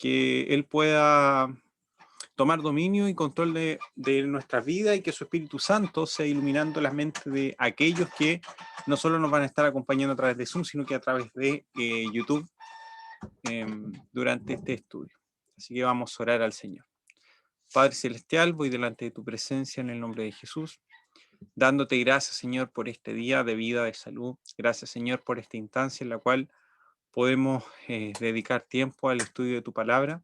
que Él pueda tomar dominio y control de nuestra vida, y que su Espíritu Santo sea iluminando las mentes de aquellos que no solo nos van a estar acompañando a través de Zoom, sino que a través de YouTube durante este estudio. Así que vamos a orar al Señor. Padre Celestial, voy delante de tu presencia en el nombre de Jesús, dándote gracias, Señor, por este día de vida, de salud. Gracias, Señor, por esta instancia en la cual podemos dedicar tiempo al estudio de tu palabra.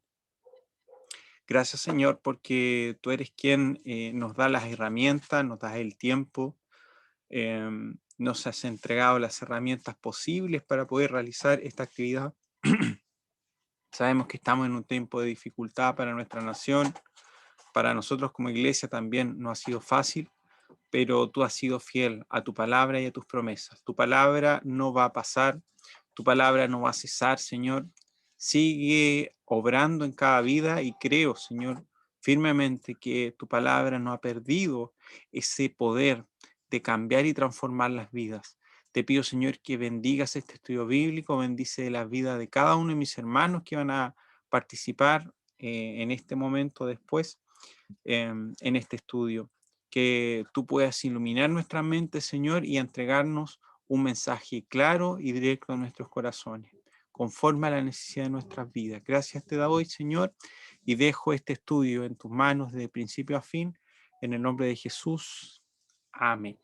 Gracias, Señor, porque tú eres quien nos da las herramientas, nos da el tiempo, nos has entregado las herramientas posibles para poder realizar esta actividad. Sabemos que estamos en un tiempo de dificultad para nuestra nación, para nosotros como iglesia también no ha sido fácil, pero tú has sido fiel a tu palabra y a tus promesas. Tu palabra no va a pasar, tu palabra no va a cesar, Señor. Sigue obrando en cada vida y creo, Señor, firmemente que tu palabra no ha perdido ese poder de cambiar y transformar las vidas. Te pido, Señor, que bendigas este estudio bíblico, bendice la vida de cada uno de mis hermanos que van a participar en este momento después, en este estudio. Que tú puedas iluminar nuestra mente, Señor, y entregarnos un mensaje claro y directo a nuestros corazones, conforme a la necesidad de nuestras vidas. Gracias te doy, Señor, y dejo este estudio en tus manos de principio a fin, en el nombre de Jesús. Amén.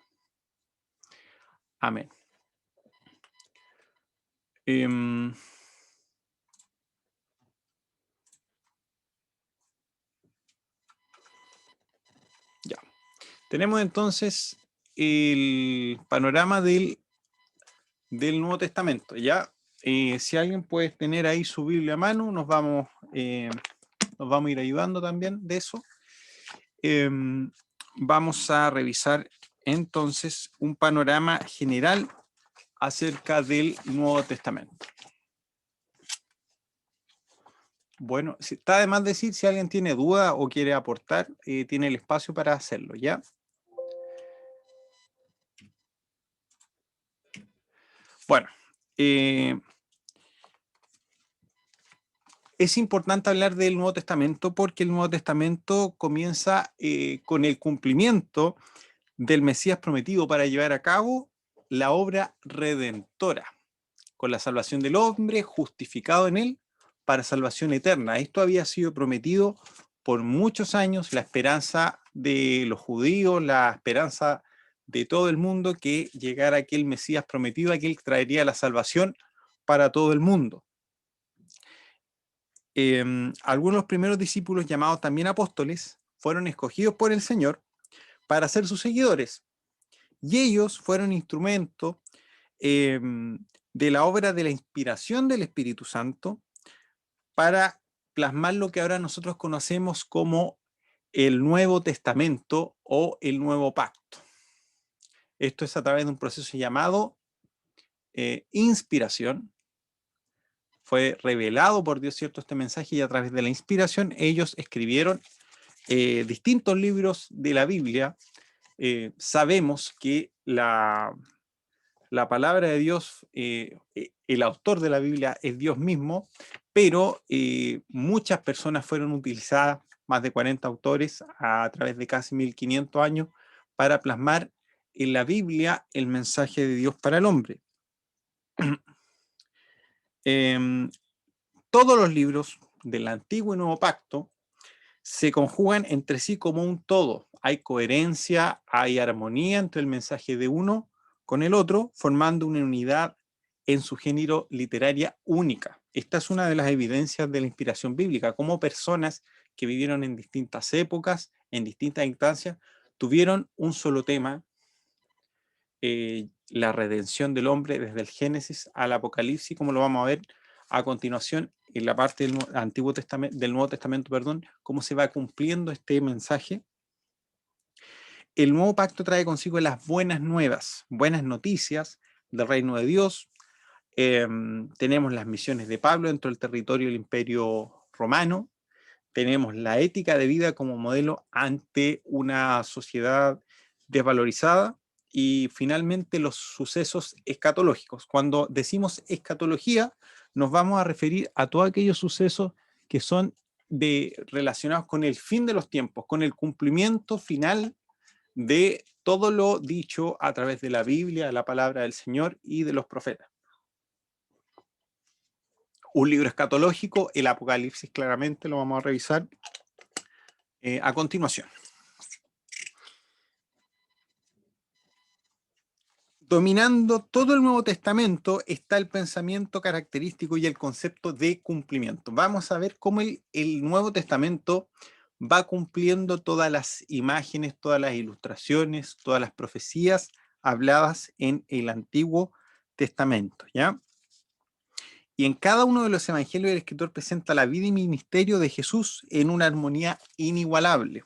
Amén. Ya. Tenemos entonces el panorama del Nuevo Testamento. Ya, si alguien puede tener ahí su Biblia a mano, nos vamos a ir ayudando también de eso. Vamos a revisar entonces un panorama general acerca del Nuevo Testamento. Bueno, está de más decir, si alguien tiene duda o quiere aportar, tiene el espacio para hacerlo, ¿ya? Bueno, es importante hablar del Nuevo Testamento porque el Nuevo Testamento comienza con el cumplimiento del Mesías prometido para llevar a cabo la obra redentora, con la salvación del hombre justificado en él para salvación eterna. Esto había sido prometido por muchos años, la esperanza de los judíos, la esperanza de todo el mundo, que llegara aquel Mesías prometido, aquel que traería la salvación para todo el mundo. Algunos de los primeros discípulos, llamados también apóstoles, fueron escogidos por el Señor para ser sus seguidores, y ellos fueron instrumento de la obra de la inspiración del Espíritu Santo para plasmar lo que ahora nosotros conocemos como el Nuevo Testamento o el Nuevo Pacto. Esto es a través de un proceso llamado inspiración. Fue revelado por Dios, ¿cierto?, este mensaje, y a través de la inspiración ellos escribieron distintos libros de la Biblia. Sabemos que la palabra de Dios, el autor de la Biblia es Dios mismo, pero muchas personas fueron utilizadas, más de 40 autores, a través de casi 1500 años, para plasmar en la Biblia el mensaje de Dios para el hombre. Todos los libros del Antiguo y Nuevo Pacto se conjugan entre sí como un todo. Hay coherencia, hay armonía entre el mensaje de uno con el otro, formando una unidad en su género literaria única. Esta es una de las evidencias de la inspiración bíblica, cómo personas que vivieron en distintas épocas, en distintas instancias, tuvieron un solo tema, la redención del hombre desde el Génesis al Apocalipsis, como lo vamos a ver a continuación en la parte del Nuevo Testamento, perdón, cómo se va cumpliendo este mensaje. El Nuevo Pacto trae consigo las buenas nuevas, buenas noticias del reino de Dios. Tenemos las misiones de Pablo dentro del territorio del Imperio Romano. Tenemos la ética de vida como modelo ante una sociedad desvalorizada. Y finalmente los sucesos escatológicos. Cuando decimos escatología, nos vamos a referir a todos aquellos sucesos que son relacionados con el fin de los tiempos, con el cumplimiento final de todo lo dicho a través de la Biblia, la palabra del Señor y de los profetas. Un libro escatológico, el Apocalipsis, claramente lo vamos a revisar a continuación. Dominando todo el Nuevo Testamento está el pensamiento característico y el concepto de cumplimiento. Vamos a ver cómo el Nuevo Testamento va cumpliendo todas las imágenes, todas las ilustraciones, todas las profecías habladas en el Antiguo Testamento, ¿ya? Y en cada uno de los evangelios el escritor presenta la vida y ministerio de Jesús en una armonía inigualable,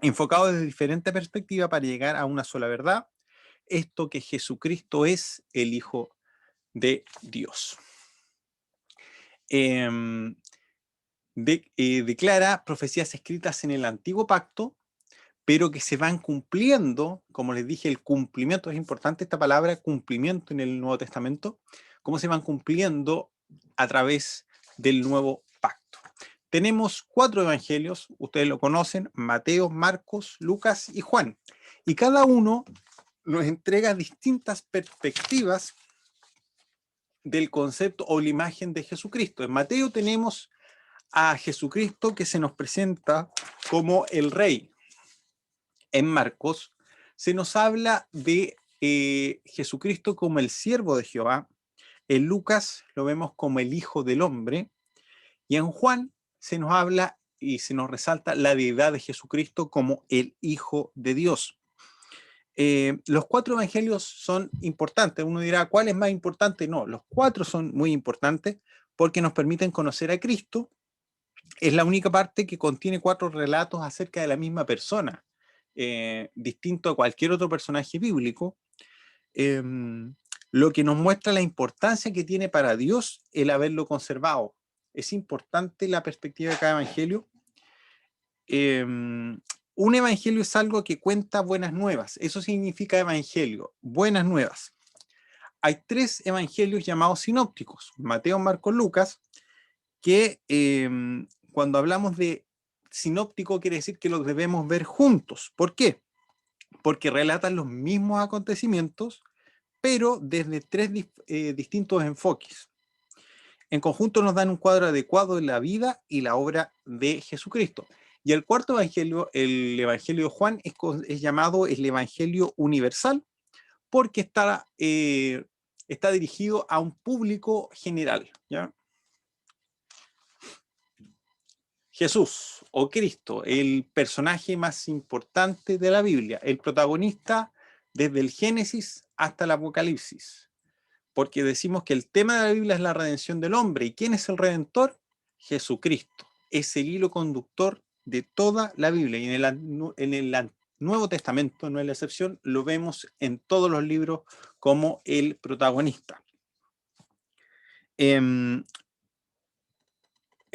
enfocado desde diferentes perspectivas para llegar a una sola verdad, esto que Jesucristo es el Hijo de Dios. Declara profecías escritas en el Antiguo Pacto, pero que se van cumpliendo, como les dije, el cumplimiento, es importante esta palabra, cumplimiento en el Nuevo Testamento, cómo se van cumpliendo a través del Nuevo Pacto. Tenemos 4 evangelios, ustedes lo conocen, Mateo, Marcos, Lucas y Juan, y cada uno nos entrega distintas perspectivas del concepto o la imagen de Jesucristo. En Mateo tenemos a Jesucristo que se nos presenta como el Rey. En Marcos se nos habla de Jesucristo como el siervo de Jehová. En Lucas lo vemos como el Hijo del Hombre. Y en Juan se nos habla y se nos resalta la deidad de Jesucristo como el Hijo de Dios. Los 4 evangelios son importantes. Uno dirá, ¿cuál es más importante? No, los 4 son muy importantes porque nos permiten conocer a Cristo. Es la única parte que contiene 4 relatos acerca de la misma persona, distinto a cualquier otro personaje bíblico, lo que nos muestra la importancia que tiene para Dios el haberlo conservado. Es importante la perspectiva de cada evangelio. Un evangelio es algo que cuenta buenas nuevas. Eso significa evangelio, buenas nuevas. Hay 3 evangelios llamados sinópticos, Mateo, Marcos, Lucas, que cuando hablamos de sinóptico quiere decir que los debemos ver juntos. ¿Por qué? Porque relatan los mismos acontecimientos, pero desde 3 distintos enfoques. En conjunto nos dan un cuadro adecuado de la vida y la obra de Jesucristo. Y el 4 evangelio, el evangelio de Juan, es llamado el evangelio universal porque está dirigido a un público general, ¿ya? Jesús o Cristo, el personaje más importante de la Biblia, el protagonista desde el Génesis hasta el Apocalipsis. Porque decimos que el tema de la Biblia es la redención del hombre. ¿Y quién es el redentor? Jesucristo. Es el hilo conductor de toda la Biblia. Y en el Nuevo Testamento, no es la excepción, lo vemos en todos los libros como el protagonista. En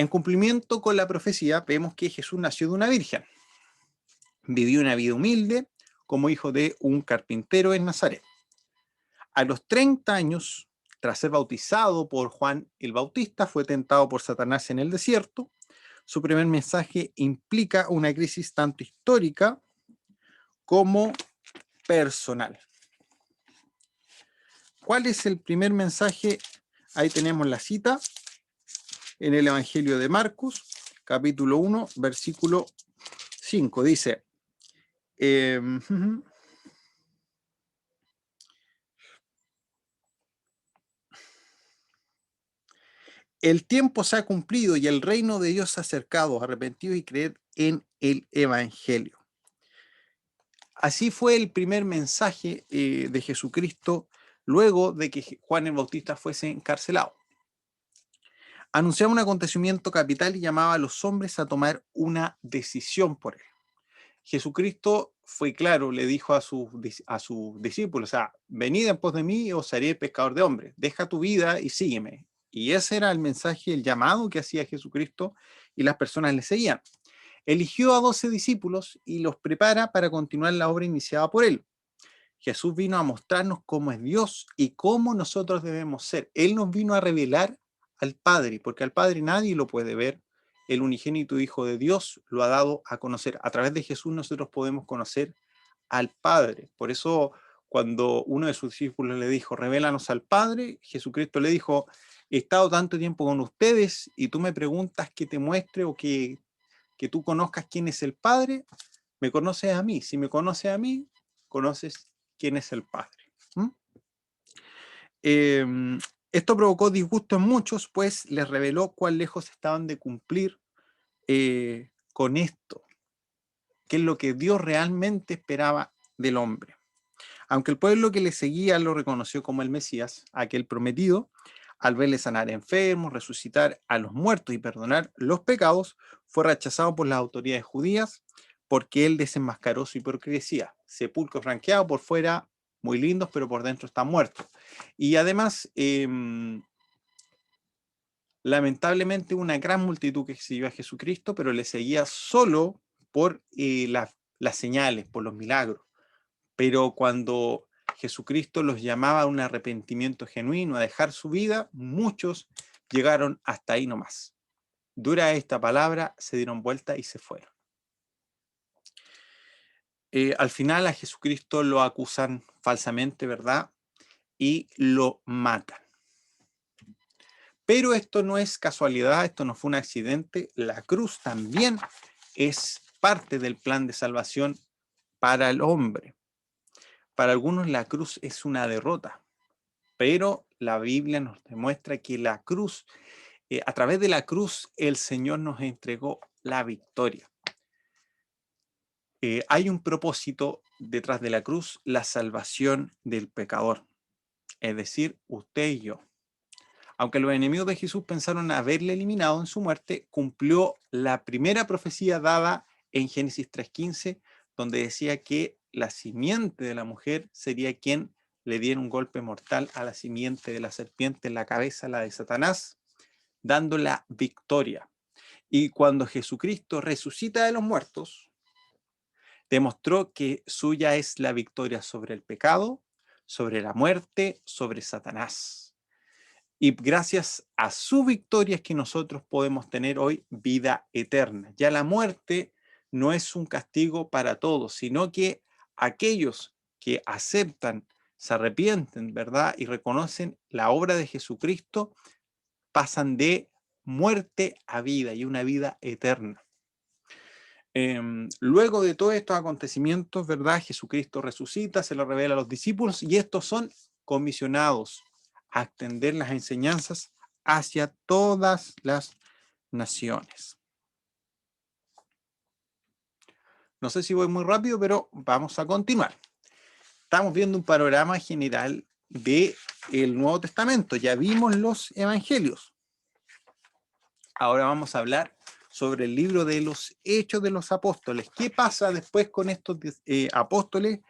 cumplimiento con la profecía, vemos que Jesús nació de una virgen. Vivió una vida humilde como hijo de un carpintero en Nazaret. A los 30 años, tras ser bautizado por Juan el Bautista, fue tentado por Satanás en el desierto. Su primer mensaje implica una crisis tanto histórica como personal. ¿Cuál es el primer mensaje? Ahí tenemos la cita en el Evangelio de Marcos, capítulo 1, versículo 5. Dice, el tiempo se ha cumplido y el reino de Dios se ha acercado, arrepentidos y creed en el Evangelio. Así fue el primer mensaje de Jesucristo luego de que Juan el Bautista fuese encarcelado. Anunciaba un acontecimiento capital y llamaba a los hombres a tomar una decisión por él. Jesucristo fue claro, le dijo a sus discípulos, o sea, venid en pos de mí y os haré pescador de hombres, deja tu vida y sígueme. Y ese era el mensaje, el llamado que hacía Jesucristo y las personas le seguían. Eligió a 12 discípulos y los prepara para continuar la obra iniciada por él. Jesús vino a mostrarnos cómo es Dios y cómo nosotros debemos ser. Él nos vino a revelar al Padre, porque al Padre nadie lo puede ver, el unigénito Hijo de Dios lo ha dado a conocer. A través de Jesús nosotros podemos conocer al Padre. Por eso cuando uno de sus discípulos le dijo, revélanos al Padre, Jesucristo le dijo, he estado tanto tiempo con ustedes y tú me preguntas que te muestre o que tú conozcas quién es el Padre, me conoces a mí. Si me conoces a mí, conoces quién es el Padre. Esto provocó disgusto en muchos, pues les reveló cuán lejos estaban de cumplir con esto, que es lo que Dios realmente esperaba del hombre. Aunque el pueblo que le seguía lo reconoció como el Mesías, aquel prometido, al verle sanar enfermos, resucitar a los muertos y perdonar los pecados, fue rechazado por las autoridades judías porque él desenmascaró su hipocresía. Sepulcro franqueado por fuera, muy lindos, pero por dentro están muertos. Y además, lamentablemente, una gran multitud que siguió a Jesucristo, pero le seguía solo por las señales, por los milagros. Pero cuando Jesucristo los llamaba a un arrepentimiento genuino, a dejar su vida, muchos llegaron hasta ahí nomás. Dura esta palabra, se dieron vuelta y se fueron. Al final a Jesucristo lo acusan falsamente, ¿verdad? Y lo matan. Pero esto no es casualidad, esto no fue un accidente. La cruz también es parte del plan de salvación para el hombre. Para algunos la cruz es una derrota, pero la Biblia nos demuestra que la cruz, a través de la cruz, el Señor nos entregó la victoria. Hay un propósito detrás de la cruz, la salvación del pecador, es decir, usted y yo. Aunque los enemigos de Jesús pensaron haberle eliminado en su muerte, cumplió la primera profecía dada en Génesis 3:15, donde decía que la simiente de la mujer sería quien le diera un golpe mortal a la simiente de la serpiente en la cabeza, la de Satanás, dando la victoria. Y cuando Jesucristo resucita de los muertos, demostró que suya es la victoria sobre el pecado, sobre la muerte, sobre Satanás. Y gracias a su victoria es que nosotros podemos tener hoy vida eterna. Ya la muerte no es un castigo para todos, sino que aquellos que aceptan, se arrepienten, ¿verdad? Y reconocen la obra de Jesucristo, pasan de muerte a vida y una vida eterna. Luego de todos estos acontecimientos, ¿verdad? Jesucristo resucita, se lo revela a los discípulos y estos son comisionados a extender las enseñanzas hacia todas las naciones. No sé si voy muy rápido, pero vamos a continuar. Estamos viendo un panorama general del Nuevo Testamento. Ya vimos los evangelios. Ahora vamos a hablar sobre el libro de los Hechos de los Apóstoles. ¿Qué pasa después con estos apóstoles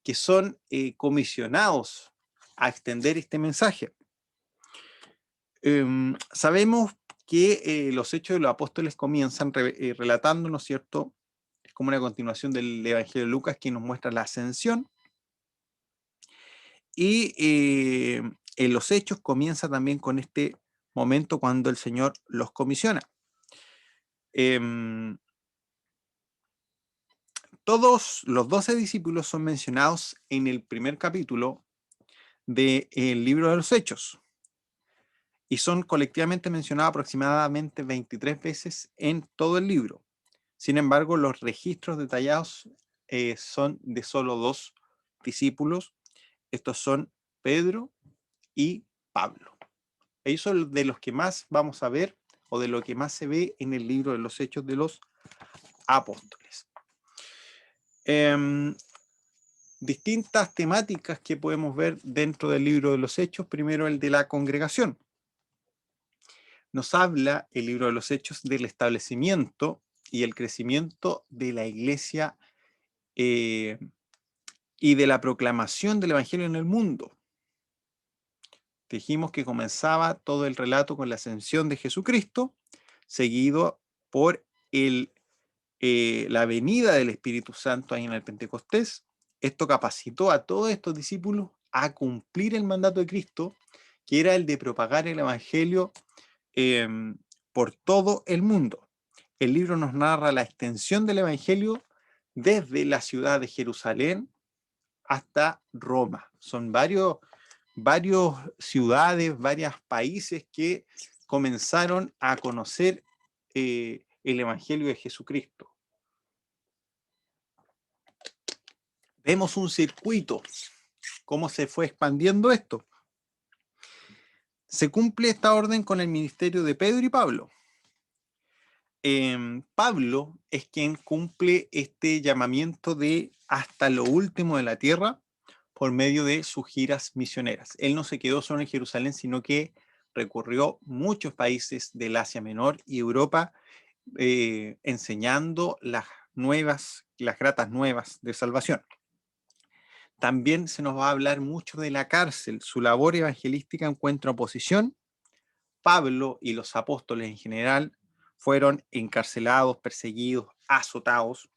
que son comisionados a extender este mensaje? Sabemos que los Hechos de los Apóstoles comienzan relatando, ¿no es cierto?, es como una continuación del Evangelio de Lucas que nos muestra la ascensión. Y en los Hechos comienza también con este momento cuando el Señor los comisiona. Todos los 12 discípulos son mencionados en el primer capítulo del libro de los Hechos y son colectivamente mencionados aproximadamente 23 veces en todo el libro. Sin embargo, los registros detallados son de solo 2 discípulos. Estos son Pedro y Pablo. Ellos son de los que más vamos a ver o de lo que más se ve en el libro de los Hechos de los Apóstoles. Distintas temáticas que podemos ver dentro del libro de los Hechos. Primero, el de la congregación. Nos habla el libro de los Hechos del establecimiento y el crecimiento de la iglesia y de la proclamación del evangelio en el mundo. Dijimos que comenzaba todo el relato con la ascensión de Jesucristo, seguido por la venida del Espíritu Santo ahí en el Pentecostés. Esto capacitó a todos estos discípulos a cumplir el mandato de Cristo, que era el de propagar el evangelio por todo el mundo. el libro nos narra la extensión del Evangelio desde la ciudad de Jerusalén hasta Roma. Son varios ciudades, varios países que comenzaron a conocer el Evangelio de Jesucristo. Vemos un circuito, cómo se fue expandiendo esto. Se cumple esta orden con el ministerio de Pedro y Pablo. Pablo es quien cumple este llamamiento de hasta lo último de la tierra por medio de sus giras misioneras. Él no se quedó solo en Jerusalén, sino que recorrió muchos países del Asia Menor y Europa, enseñando las gratas nuevas de salvación. También se nos va a hablar mucho de la cárcel. Su labor evangelística encuentra oposición. Pablo y los apóstoles en general fueron encarcelados, perseguidos, azotados.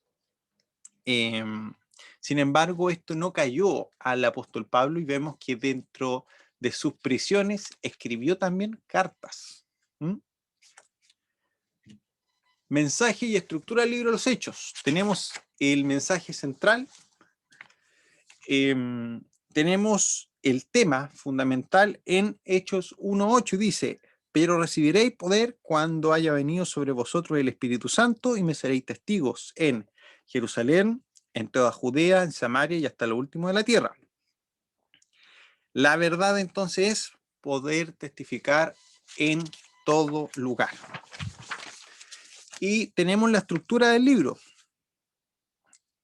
Sin embargo, esto no cayó al apóstol Pablo y vemos que dentro de sus prisiones escribió también cartas. Mensaje y estructura del libro de los Hechos. Tenemos el mensaje central. Tenemos el tema fundamental en Hechos 1:8. Dice: pero recibiréis poder cuando haya venido sobre vosotros el Espíritu Santo y me seréis testigos en Jerusalén, en toda Judea, en Samaria y hasta lo último de la tierra. La verdad entonces es poder testificar en todo lugar. Y tenemos la estructura del libro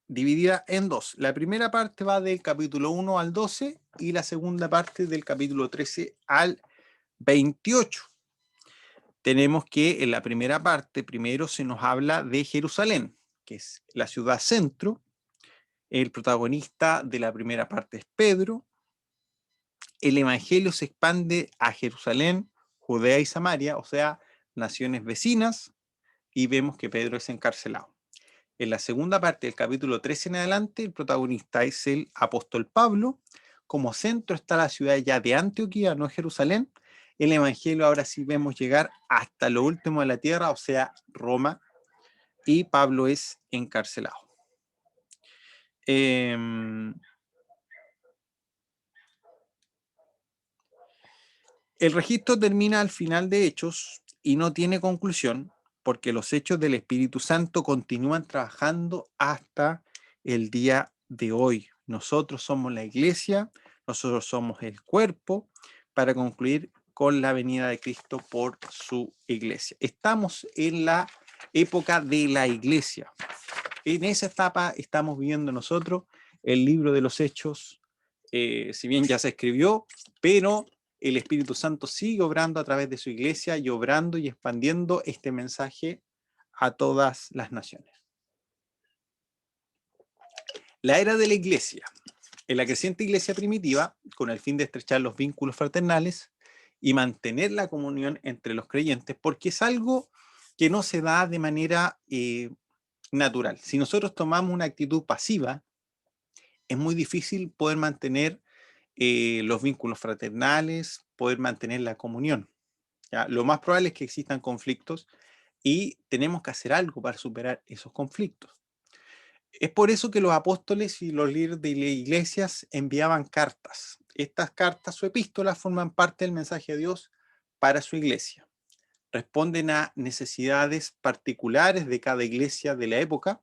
dividida en dos. La primera parte va del capítulo 1 al 12 y la segunda parte del capítulo 13 al 28. Tenemos que en la primera parte primero se nos habla de Jerusalén, que es la ciudad centro. El protagonista de la primera parte es Pedro. El evangelio se expande a Jerusalén, Judea y Samaria, o sea, naciones vecinas, y vemos que Pedro es encarcelado. En la segunda parte del capítulo 13 en adelante, el protagonista es el apóstol Pablo. Como centro está la ciudad ya de Antioquía, no Jerusalén. El evangelio ahora sí vemos llegar hasta lo último de la tierra, o sea, Roma, y Pablo es encarcelado. El registro termina al final de Hechos y no tiene conclusión, porque los hechos del Espíritu Santo continúan trabajando hasta el día de hoy. Nosotros somos la iglesia, nosotros somos el cuerpo, para concluir con la venida de Cristo por su iglesia. Estamos en la época de la iglesia. En esa etapa estamos viviendo nosotros. El libro de los Hechos, si bien ya se escribió, pero el Espíritu Santo sigue obrando a través de su iglesia y obrando y expandiendo este mensaje a todas las naciones. La era de la iglesia. En la creciente iglesia primitiva, con el fin de estrechar los vínculos fraternales y mantener la comunión entre los creyentes, porque es algo que no se da de manera natural. Si nosotros tomamos una actitud pasiva, es muy difícil poder mantener los vínculos fraternales, poder mantener la comunión. ¿Ya? Lo más probable es que existan conflictos y tenemos que hacer algo para superar esos conflictos. Es por eso que los apóstoles y los líderes de iglesias enviaban cartas. Estas cartas o epístolas forman parte del mensaje de Dios para su iglesia. Responden a necesidades particulares de cada iglesia de la época,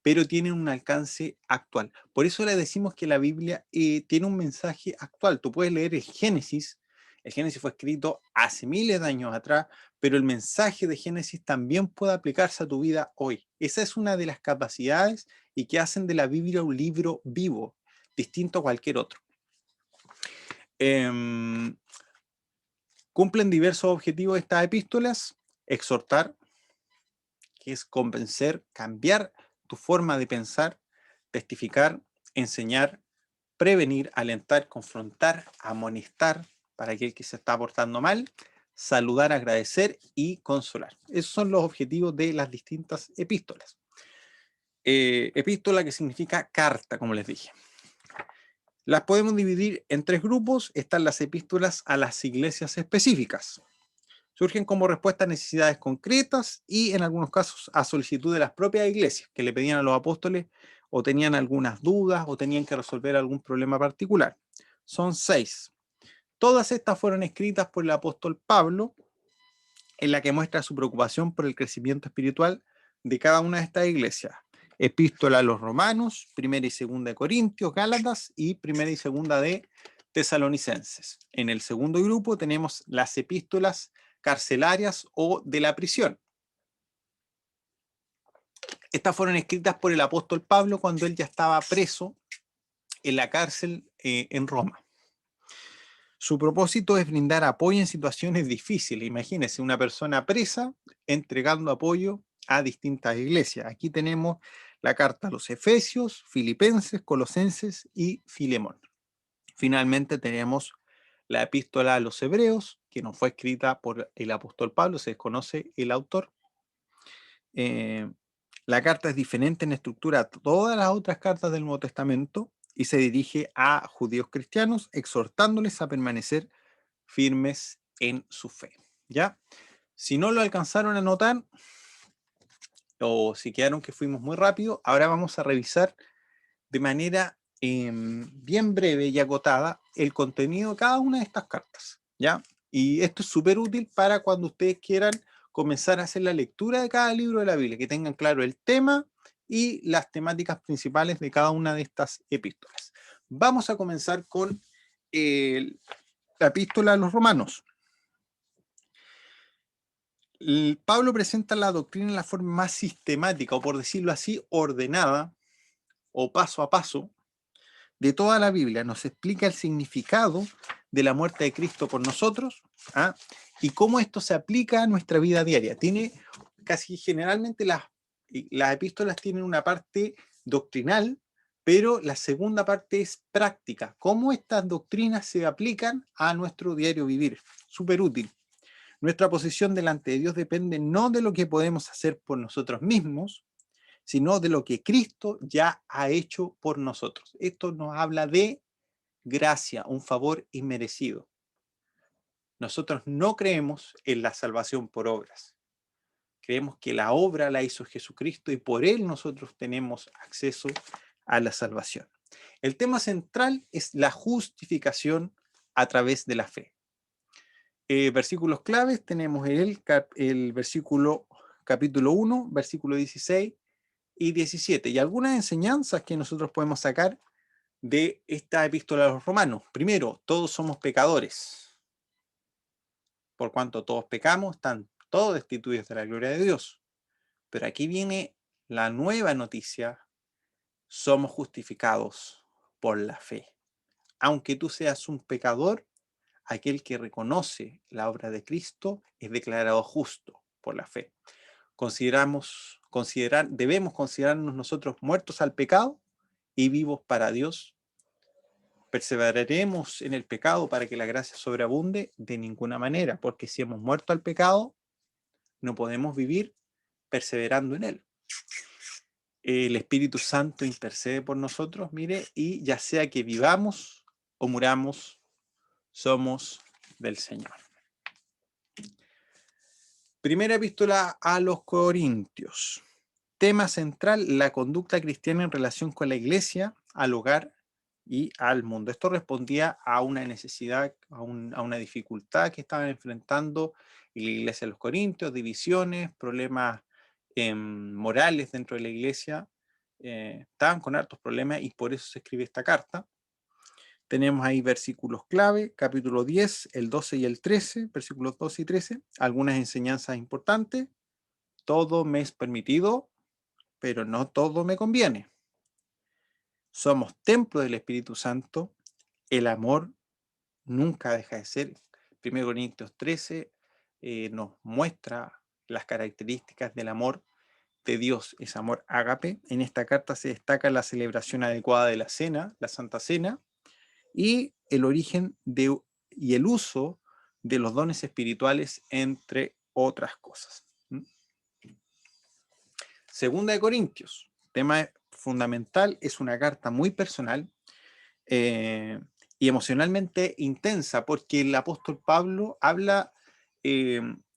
pero tienen un alcance actual. Por eso le decimos que la Biblia tiene un mensaje actual. Tú puedes leer el Génesis fue escrito hace miles de años atrás, pero el mensaje de Génesis también puede aplicarse a tu vida hoy. Esa es una de las capacidades y que hacen de la Biblia un libro vivo, distinto a cualquier otro. Cumplen diversos objetivos estas epístolas: exhortar, que es convencer, cambiar tu forma de pensar; testificar, enseñar; prevenir, alentar, confrontar, amonestar para aquel que se está portando mal; saludar, agradecer y consolar. Esos son los objetivos de las distintas epístolas. Epístola, que significa carta, como les dije. Las podemos dividir en tres grupos. Están las epístolas a las iglesias específicas. Surgen como respuesta a necesidades concretas y en algunos casos a solicitud de las propias iglesias que le pedían a los apóstoles o tenían algunas dudas o tenían que resolver algún problema particular. Son 6. Todas estas fueron escritas por el apóstol Pablo, en la que muestra su preocupación por el crecimiento espiritual de cada una de estas iglesias. Epístola a los Romanos, Primera y Segunda de Corintios, Gálatas y Primera y Segunda de Tesalonicenses. En el segundo grupo tenemos las epístolas carcelarias o de la prisión. Estas fueron escritas por el apóstol Pablo cuando él ya estaba preso en la cárcel en Roma. Su propósito es brindar apoyo en situaciones difíciles. Imagínense una persona presa entregando apoyo a distintas iglesias. Aquí tenemos la carta a los Efesios, Filipenses, Colosenses y Filemón. Finalmente tenemos la epístola a los Hebreos, que no fue escrita por el apóstol Pablo, se desconoce el autor. La carta es diferente en estructura a todas las otras cartas del Nuevo Testamento y se dirige a judíos cristianos, exhortándoles a permanecer firmes en su fe. ¿Ya? Si no lo alcanzaron a notar, o si quedaron que fuimos muy rápido, ahora vamos a revisar de manera bien breve y agotada el contenido de cada una de estas cartas. ¿Ya? Y esto es súper útil para cuando ustedes quieran comenzar a hacer la lectura de cada libro de la Biblia, que tengan claro el tema y las temáticas principales de cada una de estas epístolas. Vamos a comenzar con la epístola a los Romanos. Pablo presenta la doctrina en la forma más sistemática, o por decirlo así, ordenada, o paso a paso, de toda la Biblia. Nos explica el significado de la muerte de Cristo por nosotros, ¿ah? Y cómo esto se aplica a nuestra vida diaria. Tiene casi generalmente las epístolas tienen una parte doctrinal, pero la segunda parte es práctica. Cómo estas doctrinas se aplican a nuestro diario vivir. Súper útil. Nuestra posición delante de Dios depende no de lo que podemos hacer por nosotros mismos, sino de lo que Cristo ya ha hecho por nosotros. Esto nos habla de gracia, un favor inmerecido. Nosotros no creemos en la salvación por obras. Creemos que la obra la hizo Jesucristo y por él nosotros tenemos acceso a la salvación. El tema central es la justificación a través de la fe. Versículos claves tenemos el versículo capítulo 1, versículo 16 y 17, y algunas enseñanzas que nosotros podemos sacar de esta epístola a los Romanos. Primero, todos somos pecadores. Por cuanto todos pecamos, están todos destituidos de la gloria de Dios. Pero aquí viene la nueva noticia: somos justificados por la fe. Aunque tú seas un pecador, aquel que reconoce la obra de Cristo es declarado justo por la fe. Debemos considerarnos nosotros muertos al pecado y vivos para Dios. ¿Perseveraremos en el pecado para que la gracia sobreabunde? De ninguna manera, porque si hemos muerto al pecado, no podemos vivir perseverando en él. El Espíritu Santo intercede por nosotros, mire, y ya sea que vivamos o muramos, somos del Señor. Primera epístola a los Corintios. Tema central: la conducta cristiana en relación con la iglesia, al hogar y al mundo. Esto respondía a una necesidad, a una dificultad que estaban enfrentando la iglesia de los Corintios, divisiones, problemas morales dentro de la iglesia. Estaban con hartos problemas y por eso se escribe esta carta. Tenemos ahí versículos clave, capítulo 10, el 12 y el 13, versículos 12 y 13, algunas enseñanzas importantes. Todo me es permitido, pero no todo me conviene. Somos templo del Espíritu Santo. El amor nunca deja de ser. 1 Corintios 13 nos muestra las características del amor de Dios, es amor ágape. En esta carta se destaca la celebración adecuada de la cena, la Santa Cena, y el origen y el uso de los dones espirituales, entre otras cosas. Segunda de Corintios, tema fundamental, es una carta muy personal y emocionalmente intensa, porque el apóstol Pablo habla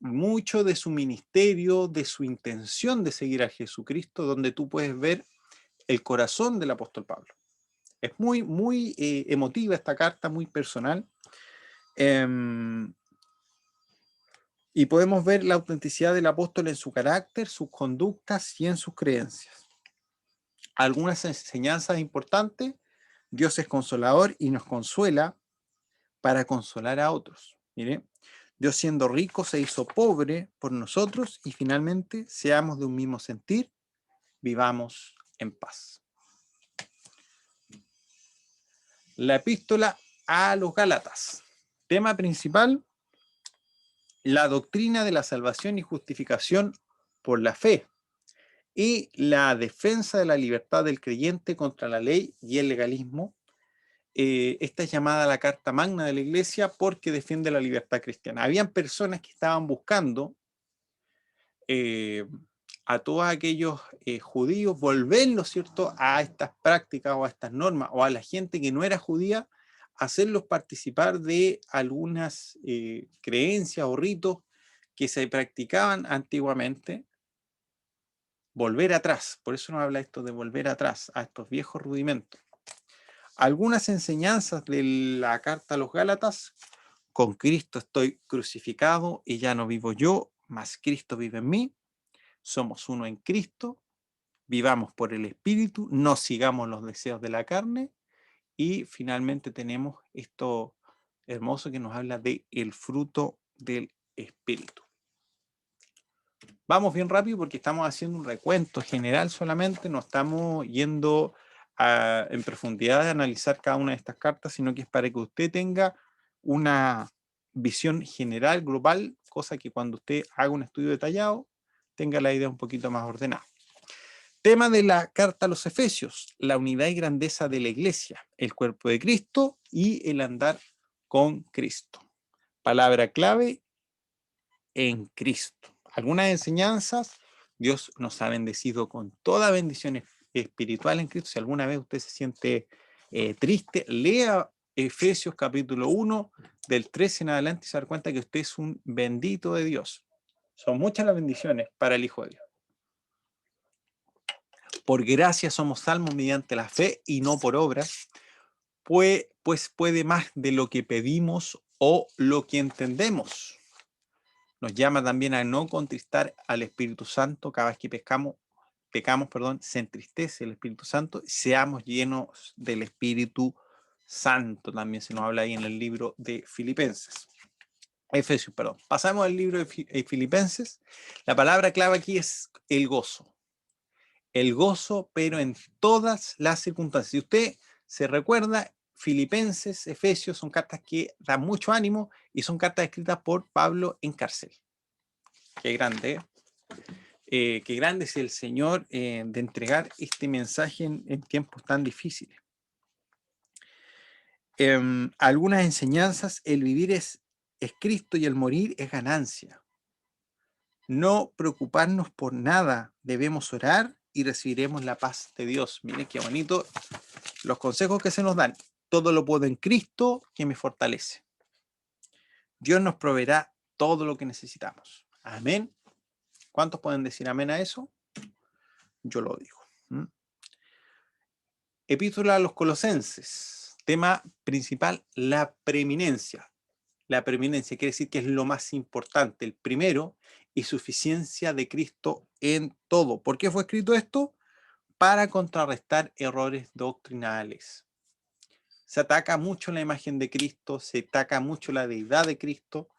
mucho de su ministerio, de su intención de seguir a Jesucristo, donde tú puedes ver el corazón del apóstol Pablo. Es muy, muy emotiva esta carta, muy personal. Y podemos ver la autenticidad del apóstol en su carácter, sus conductas y en sus creencias. Algunas enseñanzas importantes: Dios es consolador y nos consuela para consolar a otros. Mire, Dios siendo rico se hizo pobre por nosotros y finalmente seamos de un mismo sentir, vivamos en paz. La epístola a los Gálatas. Tema principal: la doctrina de la salvación y justificación por la fe y la defensa de la libertad del creyente contra la ley y el legalismo. Esta es llamada la Carta Magna de la Iglesia porque defiende la libertad cristiana. Habían personas que estaban buscando a todos aquellos judíos volverlos, ¿cierto?, a estas prácticas o a estas normas, o a la gente que no era judía, hacerlos participar de algunas creencias o ritos que se practicaban antiguamente. Volver atrás, por eso nos habla esto de volver atrás, a estos viejos rudimentos. Algunas enseñanzas de la carta a los Gálatas: con Cristo estoy crucificado y ya no vivo yo, mas Cristo vive en mí. Somos uno en Cristo, vivamos por el Espíritu, no sigamos los deseos de la carne. Y finalmente tenemos esto hermoso que nos habla de el fruto del Espíritu. Vamos bien rápido porque estamos haciendo un recuento general solamente, no estamos yendo en profundidad de analizar cada una de estas cartas, sino que es para que usted tenga una visión general, global, cosa que cuando usted haga un estudio detallado tenga la idea un poquito más ordenada. Tema de la carta a los Efesios: la unidad y grandeza de la iglesia, el cuerpo de Cristo y el andar con Cristo. Palabra clave: en Cristo. Algunas enseñanzas: Dios nos ha bendecido con toda bendición espiritual en Cristo. Si alguna vez usted se siente triste, lea Efesios capítulo 1, del 13 en adelante, y se da cuenta que usted es un bendito de Dios. Son muchas las bendiciones para el Hijo de Dios. Por gracia somos salvos mediante la fe y no por obras, pues puede más de lo que pedimos o lo que entendemos. Nos llama también a no contristar al Espíritu Santo. Cada vez que pecamos, se entristece el Espíritu Santo. Seamos llenos del Espíritu Santo. También se nos habla ahí en el libro de Efesios. Pasamos al libro de Filipenses. La palabra clave aquí es el gozo. El gozo, pero en todas las circunstancias. Si usted se recuerda, Filipenses, Efesios son cartas que dan mucho ánimo y son cartas escritas por Pablo en cárcel. Qué grande, qué grande es el Señor de entregar este mensaje en tiempos tan difíciles. Algunas enseñanzas: el vivir es Cristo y el morir es ganancia. No preocuparnos por nada, debemos orar y recibiremos la paz de Dios. Miren qué bonito los consejos que se nos dan. Todo lo puedo en Cristo que me fortalece. Dios nos proveerá todo lo que necesitamos. Amén. ¿Cuántos pueden decir amén a eso? Yo lo digo. Epístola a los Colosenses. Tema principal: la preeminencia. La preeminencia quiere decir que es lo más importante, el primero, y suficiencia de Cristo en todo. ¿Por qué fue escrito esto? Para contrarrestar errores doctrinales. Se ataca mucho la imagen de Cristo, se ataca mucho la deidad de Cristo.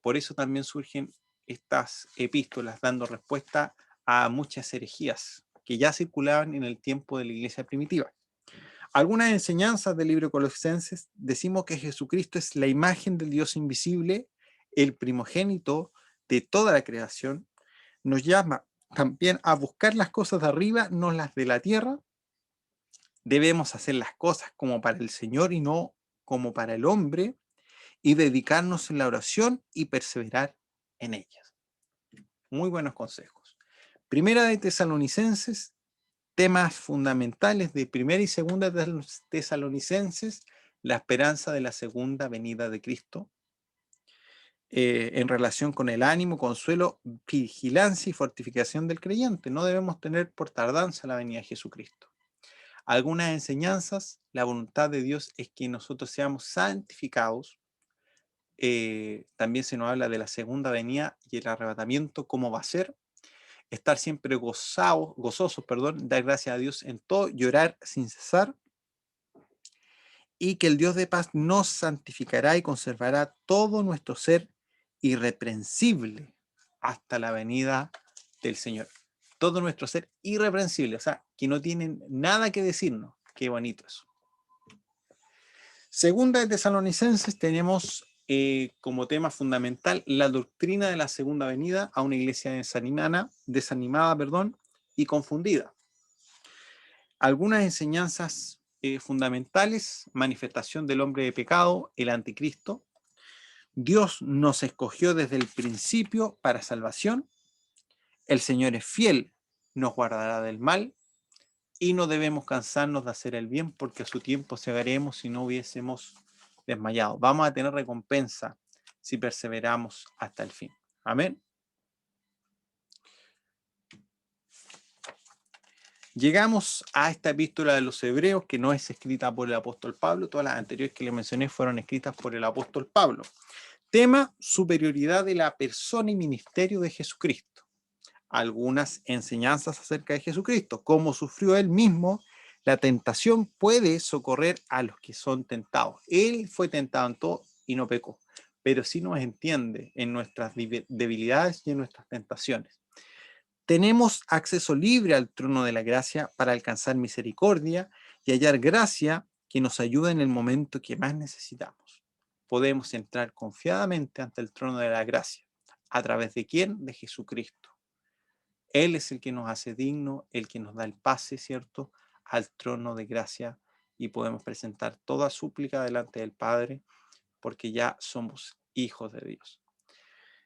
Por eso también surgen estas epístolas dando respuesta a muchas herejías que ya circulaban en el tiempo de la iglesia primitiva. Algunas enseñanzas del libro de Colosenses: decimos que Jesucristo es la imagen del Dios invisible, el primogénito de toda la creación. Nos llama también a buscar las cosas de arriba, no las de la tierra. Debemos hacer las cosas como para el Señor y no como para el hombre, y dedicarnos en la oración y perseverar en ellas. Muy buenos consejos. Primera de Tesalonicenses, temas fundamentales de primera y segunda de Tesalonicenses: la esperanza de la segunda venida de Cristo. en relación con el ánimo, consuelo, vigilancia y fortificación del creyente. No debemos tener por tardanza la venida de Jesucristo. Algunas enseñanzas, la voluntad de Dios es que nosotros seamos santificados. También se nos habla de la segunda venida y el arrebatamiento, cómo va a ser. Estar siempre gozosos, dar gracias a Dios en todo, llorar sin cesar, y que el Dios de paz nos santificará y conservará todo nuestro ser irreprensible hasta la venida del Señor. Todo nuestro ser irreprensible, o sea, que no tienen nada que decirnos. Qué bonito eso. Segunda de Tesalonicenses tenemos como tema fundamental la doctrina de la segunda venida a una iglesia desanimada y confundida. Algunas enseñanzas fundamentales: manifestación del hombre de pecado, el anticristo. Dios nos escogió desde el principio para salvación. El Señor es fiel, nos guardará del mal. Y no debemos cansarnos de hacer el bien, porque a su tiempo segaremos si no hubiésemos desmayado. Vamos a tener recompensa si perseveramos hasta el fin. Amén. Llegamos a esta epístola de los Hebreos, que no es escrita por el apóstol Pablo. Todas las anteriores que le mencioné fueron escritas por el apóstol Pablo. Tema: superioridad de la persona y ministerio de Jesucristo. Algunas enseñanzas acerca de Jesucristo, cómo sufrió él mismo. La tentación puede socorrer a los que son tentados. Él fue tentado en todo y no pecó, pero sí nos entiende en nuestras debilidades y en nuestras tentaciones. Tenemos acceso libre al trono de la gracia para alcanzar misericordia y hallar gracia que nos ayuda en el momento que más necesitamos. Podemos entrar confiadamente ante el trono de la gracia. ¿A través de quién? De Jesucristo. Él es el que nos hace digno, el que nos da el pase, ¿cierto?, al trono de gracia, y podemos presentar toda súplica delante del Padre, porque ya somos hijos de Dios.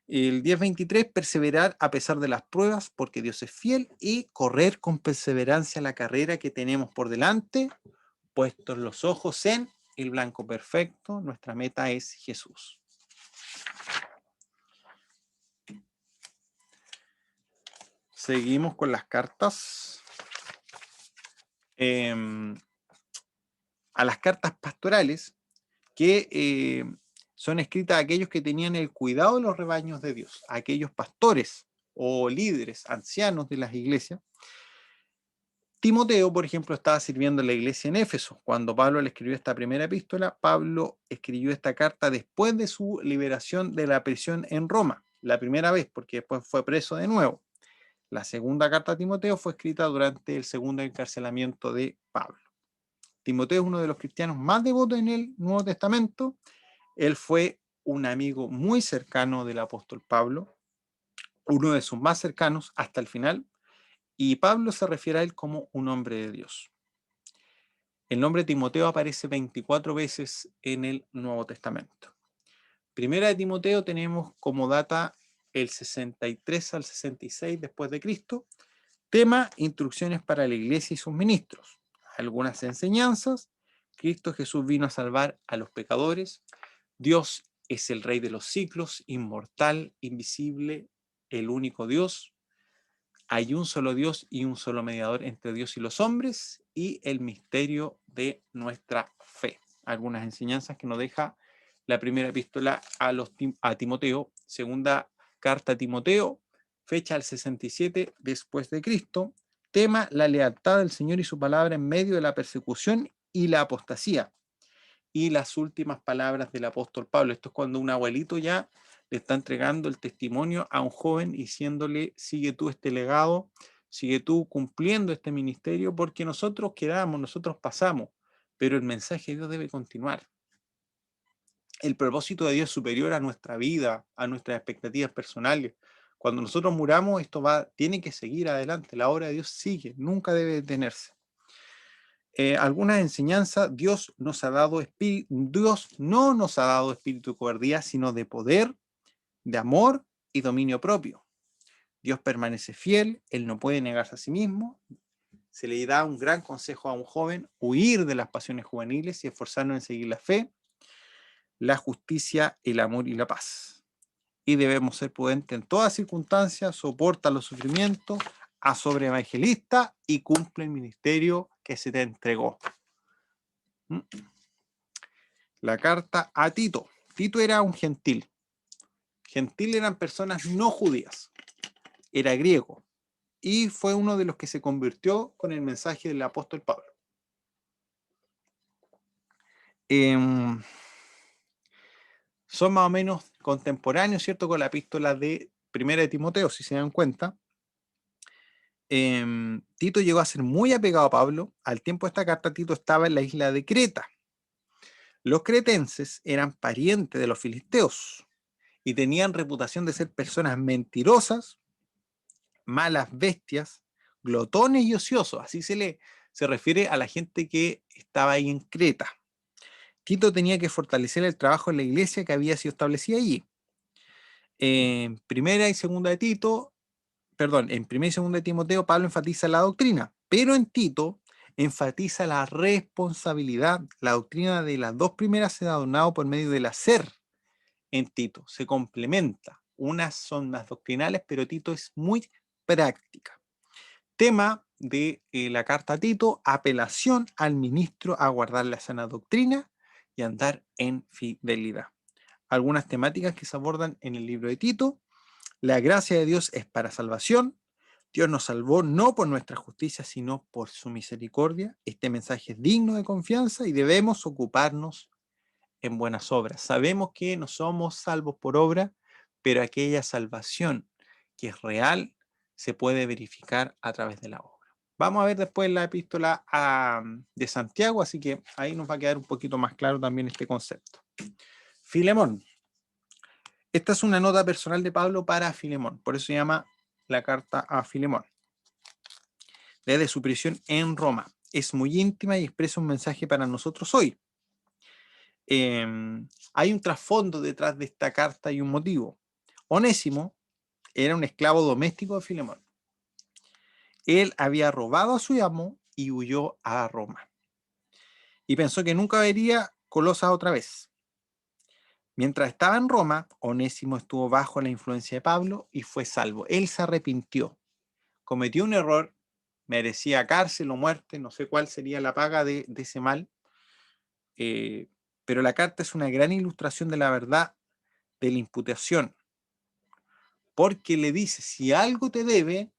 El 10:23, perseverar a pesar de las pruebas, porque Dios es fiel, y correr con perseverancia la carrera que tenemos por delante, puestos los ojos en el blanco perfecto. Nuestra meta es Jesús. Seguimos con las cartas. A las cartas pastorales, que son escritas a aquellos que tenían el cuidado de los rebaños de Dios, a aquellos pastores o líderes, ancianos de las iglesias. Timoteo, por ejemplo, estaba sirviendo en la iglesia en Éfeso. Cuando Pablo le escribió esta primera epístola, Pablo escribió esta carta después de su liberación de la prisión en Roma, la primera vez, porque después fue preso de nuevo. La segunda carta a Timoteo fue escrita durante el segundo encarcelamiento de Pablo. Timoteo es uno de los cristianos más devotos en el Nuevo Testamento. Él fue un amigo muy cercano del apóstol Pablo, uno de sus más cercanos hasta el final, y Pablo se refiere a él como un hombre de Dios. El nombre Timoteo aparece 24 veces en el Nuevo Testamento. Primera de Timoteo tenemos como data el 63 al 66 después de Cristo. Tema: instrucciones para la iglesia y sus ministros. Algunas enseñanzas: Cristo Jesús vino a salvar a los pecadores. Dios es el Rey de los siglos, inmortal, invisible, el único Dios. Hay un solo Dios y un solo mediador entre Dios y los hombres, y el misterio de nuestra fe. Algunas enseñanzas que nos deja la primera epístola a Timoteo. Segunda carta a Timoteo, fecha el 67 después de Cristo. Tema: la lealtad del Señor y su palabra en medio de la persecución y la apostasía. Y las últimas palabras del apóstol Pablo. Esto es cuando un abuelito ya le está entregando el testimonio a un joven, diciéndole: sigue tú este legado, sigue tú cumpliendo este ministerio, porque nosotros quedamos, nosotros pasamos, pero el mensaje de Dios debe continuar. El propósito de Dios es superior a nuestra vida, a nuestras expectativas personales. Cuando nosotros muramos, esto tiene que seguir adelante. La obra de Dios sigue, nunca debe detenerse. Algunas enseñanzas: Dios no nos ha dado espíritu de cobardía, sino de poder, de amor y dominio propio. Dios permanece fiel, Él no puede negarse a sí mismo. Se le da un gran consejo a un joven: huir de las pasiones juveniles y esforzarnos en seguir la fe, la justicia, el amor y la paz. y debemos ser prudentes en todas circunstancias, soporta los sufrimientos, a sobre evangelista y cumple el ministerio que se te entregó. ¿Mm? La carta a Tito. Tito era un gentil. Gentil eran personas no judías. Era griego. Y fue uno de los que se convirtió con el mensaje del apóstol Pablo. Son más o menos contemporáneos, ¿cierto?, con la epístola de Primera de Timoteo, si se dan cuenta. Tito llegó a ser muy apegado a Pablo. Al tiempo de esta carta, Tito estaba en la isla de Creta. Los cretenses eran parientes de los filisteos y tenían reputación de ser personas mentirosas, malas bestias, glotones y ociosos. Así se refiere a la gente que estaba ahí en Creta. Tito tenía que fortalecer el trabajo en la iglesia que había sido establecida allí. En primera y segunda de Timoteo, Pablo enfatiza la doctrina, pero en Tito enfatiza la responsabilidad. La doctrina de las dos primeras se ha adornado por medio del hacer. En Tito se complementa. Unas son más doctrinales, pero Tito es muy práctica. Tema de la carta a Tito: apelación al ministro a guardar la sana doctrina y andar en fidelidad. Algunas temáticas que se abordan en el libro de Tito: la gracia de Dios es para salvación. Dios nos salvó no por nuestra justicia, sino por su misericordia. Este mensaje es digno de confianza y debemos ocuparnos en buenas obras. Sabemos que no somos salvos por obra, pero aquella salvación que es real se puede verificar a través de la obra. Vamos a ver después la epístola de Santiago, así que ahí nos va a quedar un poquito más claro también este concepto. Filemón. Esta es una nota personal de Pablo para Filemón, por eso se llama la carta a Filemón. Desde su prisión en Roma. Es muy íntima y expresa un mensaje para nosotros hoy. Hay un trasfondo detrás de esta carta y un motivo. Onésimo era un esclavo doméstico de Filemón. Él había robado a su amo y huyó a Roma. Y pensó que nunca vería Colosas otra vez. Mientras estaba en Roma, Onésimo estuvo bajo la influencia de Pablo y fue salvo. Él se arrepintió. Cometió un error, merecía cárcel o muerte, no sé cuál sería la paga de ese mal. Pero la carta es una gran ilustración de la verdad de la imputación. Porque le dice, si algo te debe,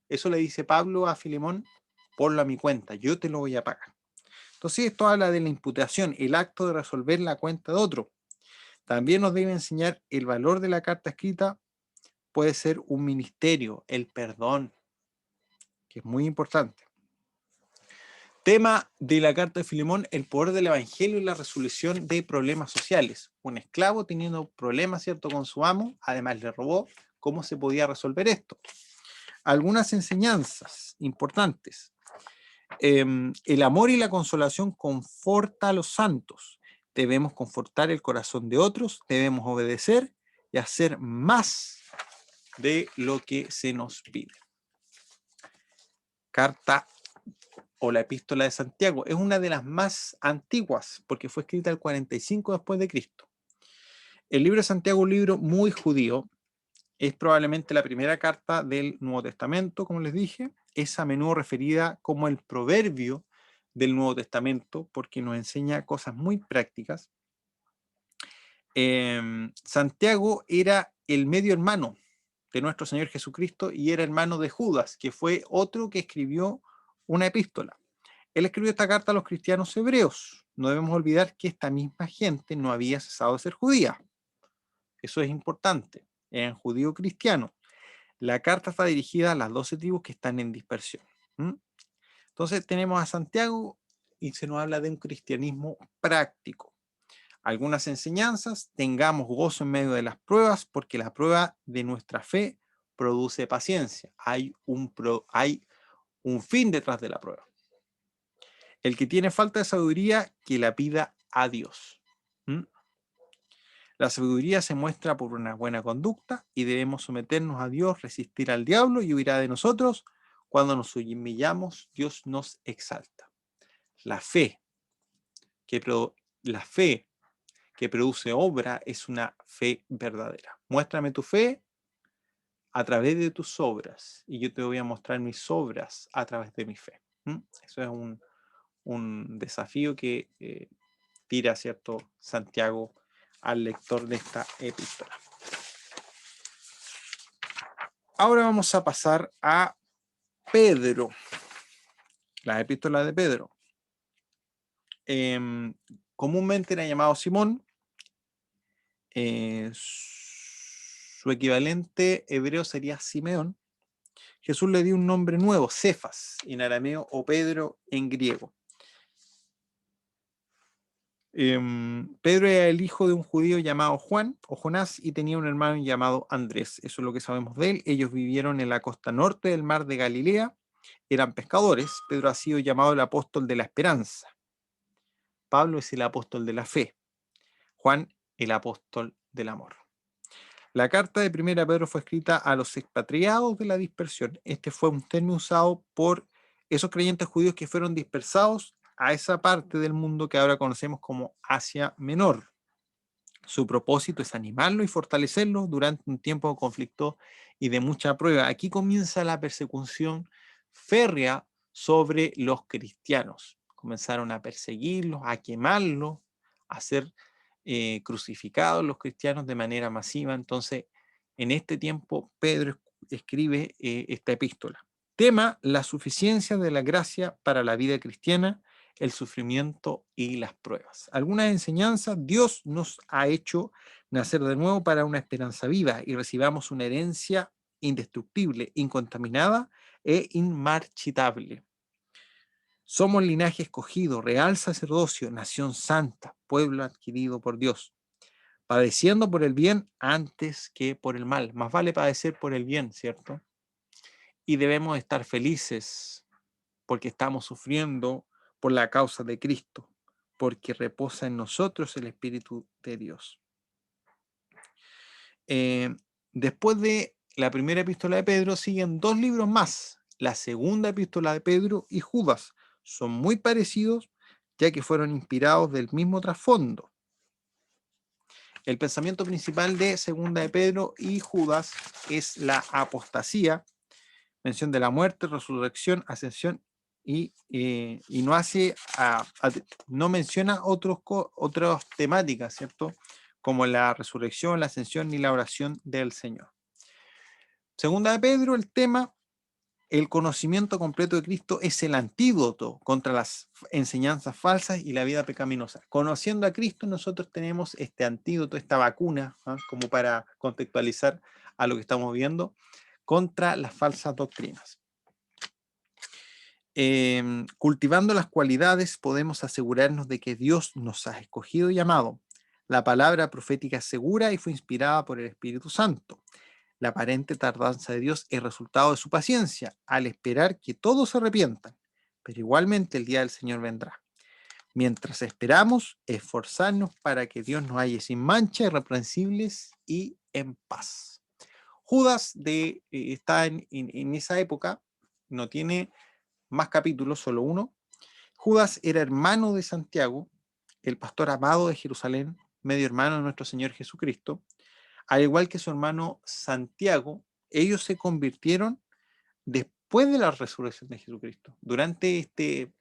eso le dice Pablo a Filemón, ponlo a mi cuenta, yo te lo voy a pagar. Entonces esto habla de la imputación, el acto de resolver la cuenta de otro. También nos debe enseñar el valor de la carta escrita. Puede ser un ministerio, el perdón, que es muy importante. Tema de la carta de Filemón: el poder del evangelio y la resolución de problemas sociales. Un esclavo teniendo problemas, ¿cierto?, con su amo, además le robó. ¿Cómo se podía resolver esto? Algunas enseñanzas importantes. El amor y la consolación conforta a los santos. Debemos confortar el corazón de otros, debemos obedecer y hacer más de lo que se nos pide. Carta o la epístola de Santiago es una de las más antiguas porque fue escrita el 45 después de Cristo. El libro de Santiago es un libro muy judío. Es probablemente la primera carta del Nuevo Testamento, como les dije. Es a menudo referida como el proverbio del Nuevo Testamento porque nos enseña cosas muy prácticas. Santiago era el medio hermano de nuestro Señor Jesucristo y era hermano de Judas, que fue otro que escribió una epístola. Él escribió esta carta a los cristianos hebreos. No debemos olvidar que esta misma gente no había cesado de ser judía. Eso es importante. Eran judío cristiano. La carta está dirigida a las 12 tribus que están en dispersión. Entonces tenemos a Santiago y se nos habla de un cristianismo práctico. Algunas enseñanzas: tengamos gozo en medio de las pruebas, porque la prueba de nuestra fe produce paciencia. Hay un fin detrás de la prueba. El que tiene falta de sabiduría, que la pida a Dios. La sabiduría se muestra por una buena conducta y debemos someternos a Dios, resistir al diablo y huirá de nosotros. Cuando nos humillamos, Dios nos exalta. La fe que produce obra es una fe verdadera. Muéstrame tu fe a través de tus obras y yo te voy a mostrar mis obras a través de mi fe. Eso es un desafío que tira, ¿cierto?, Santiago al lector de esta epístola. Ahora vamos a pasar a Pedro, la epístola de Pedro. Comúnmente era llamado Simón. Su equivalente hebreo sería Simeón. Jesús le dio un nombre nuevo, Cefas en arameo o Pedro en griego. Pedro era el hijo de un judío llamado Juan o Jonás y tenía un hermano llamado Andrés. Eso es lo que sabemos de él. Ellos vivieron en la costa norte del mar de Galilea, eran pescadores. Pedro ha sido llamado el apóstol de la esperanza. Pablo es el apóstol de la fe. Juan, el apóstol del amor. La carta de Primera Pedro fue escrita a los expatriados de la dispersión. Este fue un término usado por esos creyentes judíos que fueron dispersados a esa parte del mundo que ahora conocemos como Asia Menor. Su propósito es animarlo y fortalecerlo durante un tiempo de conflicto y de mucha prueba. Aquí comienza la persecución férrea sobre los cristianos. Comenzaron a perseguirlos, a quemarlos, a ser crucificados los cristianos de manera masiva. Entonces, en este tiempo, Pedro escribe esta epístola. Tema: la suficiencia de la gracia para la vida cristiana, el sufrimiento y las pruebas. Algunas enseñanzas: Dios nos ha hecho nacer de nuevo para una esperanza viva y recibamos una herencia indestructible, incontaminada e inmarchitable. Somos linaje escogido, real sacerdocio, nación santa, pueblo adquirido por Dios, padeciendo por el bien antes que por el mal. Más vale padecer por el bien, ¿cierto? Y debemos estar felices porque estamos sufriendo por la causa de Cristo, porque reposa en nosotros el Espíritu de Dios. Después de la primera epístola de Pedro siguen dos libros más, la segunda epístola de Pedro y Judas. Son muy parecidos, ya que fueron inspirados del mismo trasfondo. El pensamiento principal de segunda de Pedro y Judas es la apostasía, mención de la muerte, resurrección, ascensión, y no menciona otras temáticas, ¿cierto?, como la resurrección, la ascensión ni la oración del Señor. Segunda de Pedro, el tema: el conocimiento completo de Cristo es el antídoto contra las enseñanzas falsas y la vida pecaminosa. Conociendo a Cristo, nosotros tenemos este antídoto, esta vacuna, como para contextualizar a lo que estamos viendo, contra las falsas doctrinas. Cultivando las cualidades, podemos asegurarnos de que Dios nos ha escogido y amado. La palabra profética es segura y fue inspirada por el Espíritu Santo. La aparente tardanza de Dios es resultado de su paciencia, al esperar que todos se arrepientan, pero igualmente el día del Señor vendrá. Mientras esperamos, esforzarnos para que Dios nos halle sin mancha, irreprensibles y en paz. Judas está en esa época, no tiene más capítulos, solo uno. Judas era hermano de Santiago, el pastor amado de Jerusalén, medio hermano de nuestro Señor Jesucristo. Al igual que su hermano Santiago, ellos se convirtieron después de la resurrección de Jesucristo. Durante este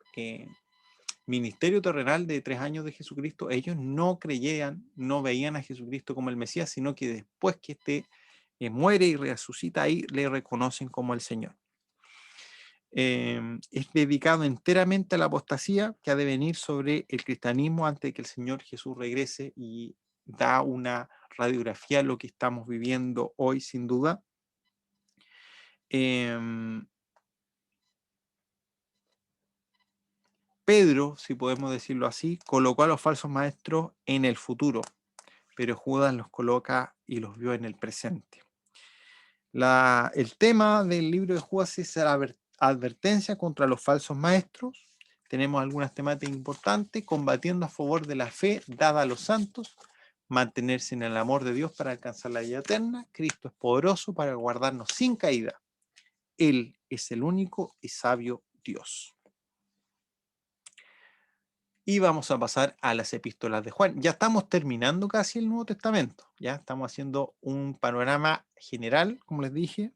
ministerio terrenal de 3 años de Jesucristo, ellos no creían, no veían a Jesucristo como el Mesías, sino que después que este muere y resucita, ahí le reconocen como el Señor. Es dedicado enteramente a la apostasía que ha de venir sobre el cristianismo antes de que el Señor Jesús regrese, y da una radiografía de lo que estamos viviendo hoy, sin duda. Pedro, si podemos decirlo así, colocó a los falsos maestros en el futuro, pero Judas los coloca y los vio en el presente. El tema del libro de Judas es la advertencia contra los falsos maestros. Tenemos algunas temáticas importantes: combatiendo a favor de la fe dada a los santos, mantenerse en el amor de Dios para alcanzar la vida eterna. Cristo es poderoso para guardarnos sin caída. Él es el único y sabio Dios. Y vamos a pasar a las epístolas de Juan. Ya estamos terminando casi el Nuevo Testamento. Ya estamos haciendo un panorama general, como les dije,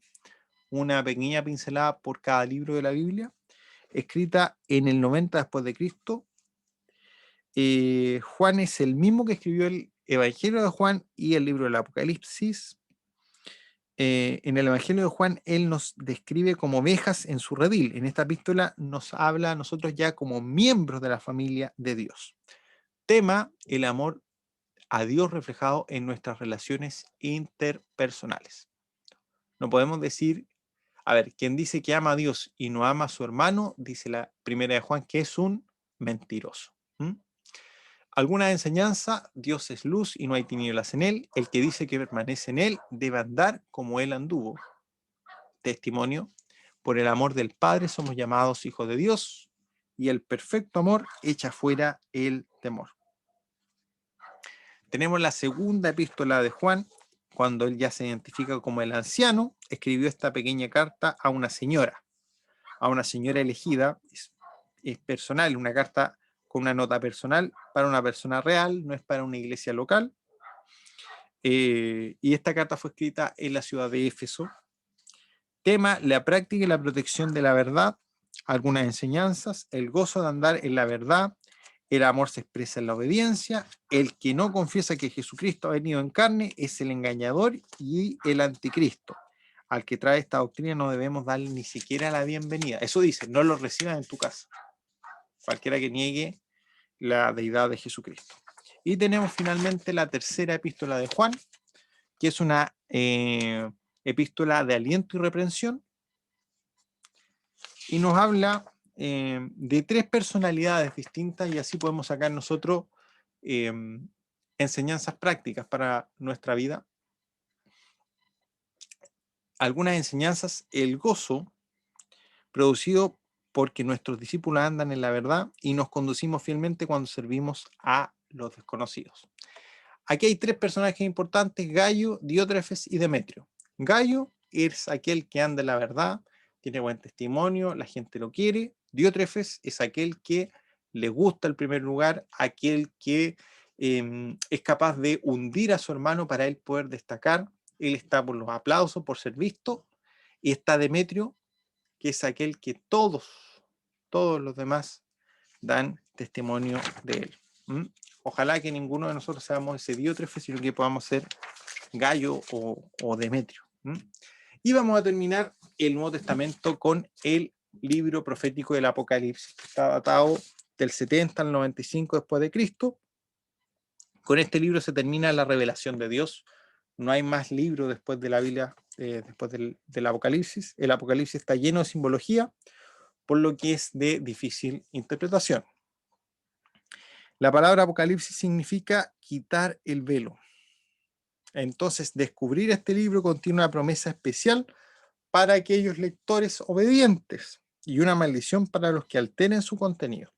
una pequeña pincelada por cada libro de la Biblia, escrita en el 90 después de Cristo. Juan es el mismo que escribió el Evangelio de Juan y el libro del Apocalipsis. En el Evangelio de Juan, él nos describe como ovejas en su redil. En esta epístola nos habla a nosotros ya como miembros de la familia de Dios. Tema: el amor a Dios reflejado en nuestras relaciones interpersonales. No podemos decir, a ver, quien dice que ama a Dios y no ama a su hermano, dice la primera de Juan, que es un mentiroso. Alguna enseñanza: Dios es luz y no hay tinieblas en él. El que dice que permanece en él debe andar como él anduvo. Testimonio: por el amor del Padre somos llamados hijos de Dios, y el perfecto amor echa fuera el temor. Tenemos la segunda epístola de Juan, cuando él ya se identifica como el anciano, escribió esta pequeña carta a una señora elegida, es personal, una carta con una nota personal para una persona real, no es para una iglesia local. Y esta carta fue escrita en la ciudad de Éfeso. Tema: la práctica y la protección de la verdad. Algunas enseñanzas: el gozo de andar en la verdad, el amor se expresa en la obediencia, el que no confiesa que Jesucristo ha venido en carne es el engañador y el anticristo. Al que trae esta doctrina no debemos darle ni siquiera la bienvenida. Eso dice: no lo recibas en tu casa. Cualquiera que niegue la deidad de Jesucristo. Y tenemos finalmente la tercera epístola de Juan, que es una epístola de aliento y reprensión, y nos habla de tres personalidades distintas, y así podemos sacar nosotros enseñanzas prácticas para nuestra vida. Algunas enseñanzas: el gozo producido porque nuestros discípulos andan en la verdad y nos conducimos fielmente cuando servimos a los desconocidos. Aquí hay tres personajes importantes: Gayo, Diótrefes y Demetrio. Gayo es aquel que anda en la verdad, tiene buen testimonio, la gente lo quiere. Diótrefes es aquel que le gusta el primer lugar, aquel que es capaz de hundir a su hermano para él poder destacar. Él está por los aplausos, por ser visto. Y está Demetrio, que es aquel que todos los demás dan testimonio de él. Ojalá que ninguno de nosotros seamos ese Diótrefes, sino que podamos ser Gayo o Demetrio. Y vamos a terminar el Nuevo Testamento con el libro profético del Apocalipsis, que está datado del 70 al 95 después de Cristo. Con este libro se termina la revelación de Dios. No hay más libro después de la Biblia, después del Apocalipsis. El Apocalipsis está lleno de simbología, por lo que es de difícil interpretación. La palabra Apocalipsis significa quitar el velo. Entonces, descubrir este libro contiene una promesa especial para aquellos lectores obedientes y una maldición para los que alteren su contenido.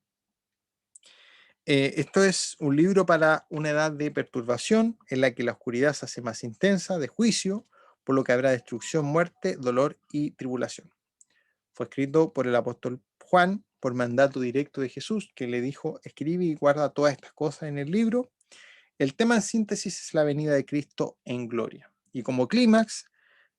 Esto es un libro para una edad de perturbación en la que la oscuridad se hace más intensa, de juicio, por lo que habrá destrucción, muerte, dolor y tribulación. Fue escrito por el apóstol Juan por mandato directo de Jesús, que le dijo: escribe y guarda todas estas cosas en el libro. El tema en síntesis es la venida de Cristo en gloria. Y como clímax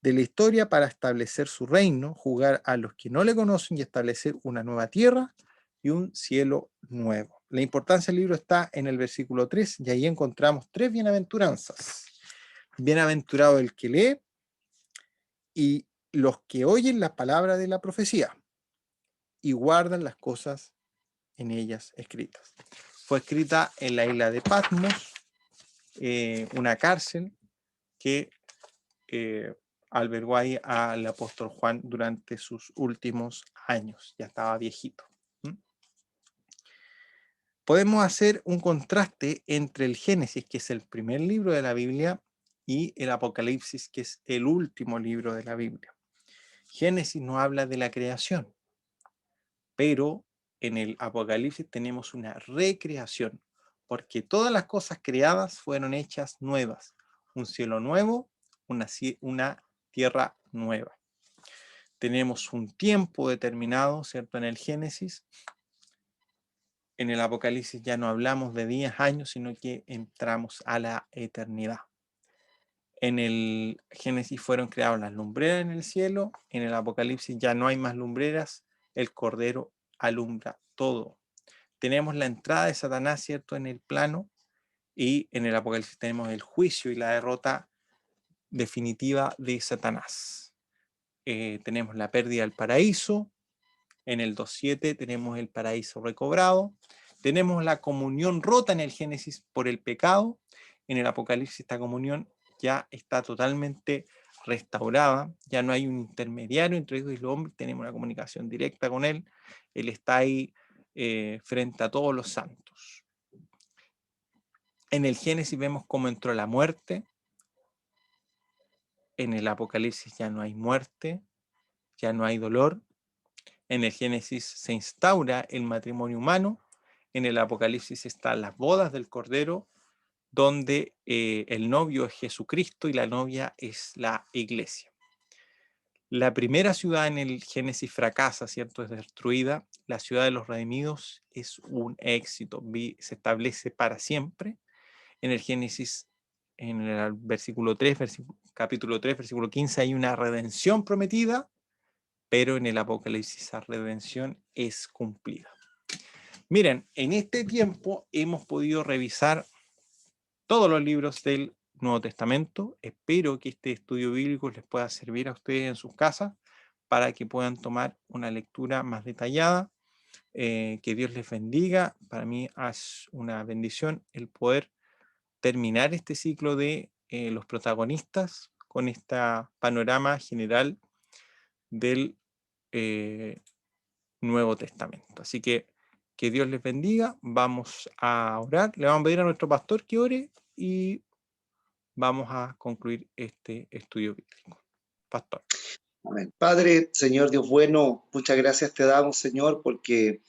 de la historia, para establecer su reino, juzgar a los que no le conocen y establecer una nueva tierra y un cielo nuevo. La importancia del libro está en el versículo 3, y ahí encontramos tres bienaventuranzas. Bienaventurado el que lee y los que oyen la palabra de la profecía y guardan las cosas en ellas escritas. Fue escrita en la isla de Patmos, una cárcel que albergó ahí al apóstol Juan durante sus últimos años. Ya estaba viejito. Podemos hacer un contraste entre el Génesis, que es el primer libro de la Biblia, y el Apocalipsis, que es el último libro de la Biblia. Génesis nos habla de la creación, pero en el Apocalipsis tenemos una recreación, porque todas las cosas creadas fueron hechas nuevas. Un cielo nuevo, una tierra nueva. Tenemos un tiempo determinado, ¿cierto? En el Génesis, En el Apocalipsis ya no hablamos de días, años, sino que entramos a la eternidad. En el Génesis fueron creadas las lumbreras en el cielo, en el Apocalipsis ya no hay más lumbreras, el Cordero alumbra todo. Tenemos la entrada de Satanás, ¿cierto?, en el plano, y en el Apocalipsis tenemos el juicio y la derrota definitiva de Satanás. Tenemos la pérdida del paraíso, en el 2.7 tenemos el paraíso recobrado, tenemos la comunión rota en el Génesis por el pecado, en el Apocalipsis esta comunión ya está totalmente restaurada, ya no hay un intermediario entre Dios y el hombre, tenemos una comunicación directa con Él, Él está ahí frente a todos los santos. En el Génesis vemos cómo entró la muerte, en el Apocalipsis ya no hay muerte, ya no hay dolor, en el Génesis se instaura el matrimonio humano, en el Apocalipsis están las bodas del Cordero, donde el novio es Jesucristo y la novia es la iglesia. La primera ciudad en el Génesis fracasa, ¿cierto? Es destruida. La ciudad de los redimidos es un éxito, se establece para siempre. En el Génesis, en el versículo 3, capítulo 3, versículo 15, hay una redención prometida, pero en el Apocalipsis esa redención es cumplida. Miren, en este tiempo hemos podido revisar todos los libros del Nuevo Testamento. Espero que este estudio bíblico les pueda servir a ustedes en sus casas para que puedan tomar una lectura más detallada. Que Dios les bendiga. Para mí es una bendición el poder terminar este ciclo de los protagonistas con este panorama general del Nuevo Testamento. Así que Dios les bendiga. Vamos a orar. Le vamos a pedir a nuestro pastor que ore y vamos a concluir este estudio bíblico. Pastor. Amén. Padre, Señor Dios bueno, muchas gracias te damos, Señor, porque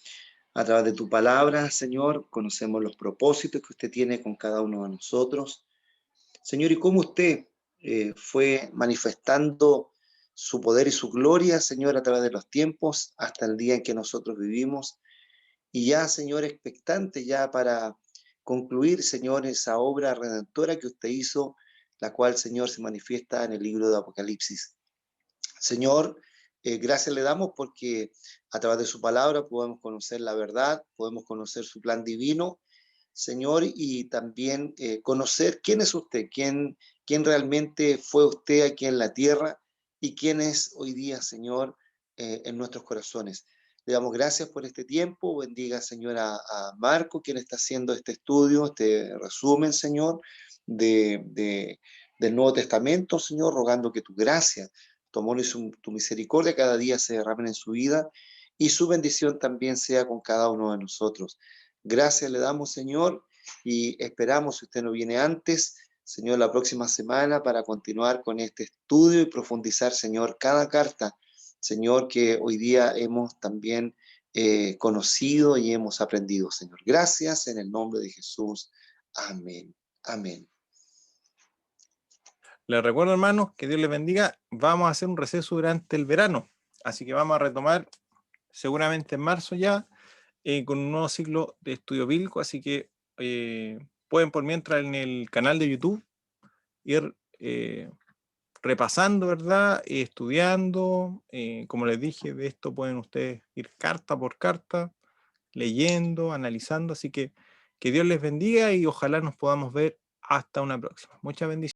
a través de tu palabra, Señor, conocemos los propósitos que usted tiene con cada uno de nosotros. Señor, y cómo usted fue manifestando su poder y su gloria, Señor, a través de los tiempos, hasta el día en que nosotros vivimos. Y ya, Señor, expectante ya para concluir, Señor, esa obra redentora que usted hizo, la cual, Señor, se manifiesta en el libro de Apocalipsis. Señor, gracias le damos porque a través de su palabra podemos conocer la verdad, podemos conocer su plan divino, Señor, y también conocer quién es usted, quién realmente fue usted aquí en la tierra y quién es hoy día, Señor, en nuestros corazones. Le damos gracias por este tiempo, bendiga, Señor, a Marco, quien está haciendo este estudio, este resumen, Señor, del Nuevo Testamento, Señor, rogando que tu gracia, tu amor y tu misericordia cada día se derramen en su vida y su bendición también sea con cada uno de nosotros. Gracias le damos, Señor, y esperamos, si usted no viene antes, Señor, la próxima semana para continuar con este estudio y profundizar, Señor, cada carta, Señor, que hoy día hemos también conocido y hemos aprendido, Señor. Gracias en el nombre de Jesús. Amén. Amén. Les recuerdo, hermanos, que Dios les bendiga. Vamos a hacer un receso durante el verano, así que vamos a retomar seguramente en marzo ya con un nuevo ciclo de estudio bíblico, así que pueden por mientras en el canal de YouTube ir repasando, ¿verdad? Estudiando, como les dije, de esto pueden ustedes ir carta por carta, leyendo, analizando, así que Dios les bendiga y ojalá nos podamos ver hasta una próxima. Muchas bendiciones.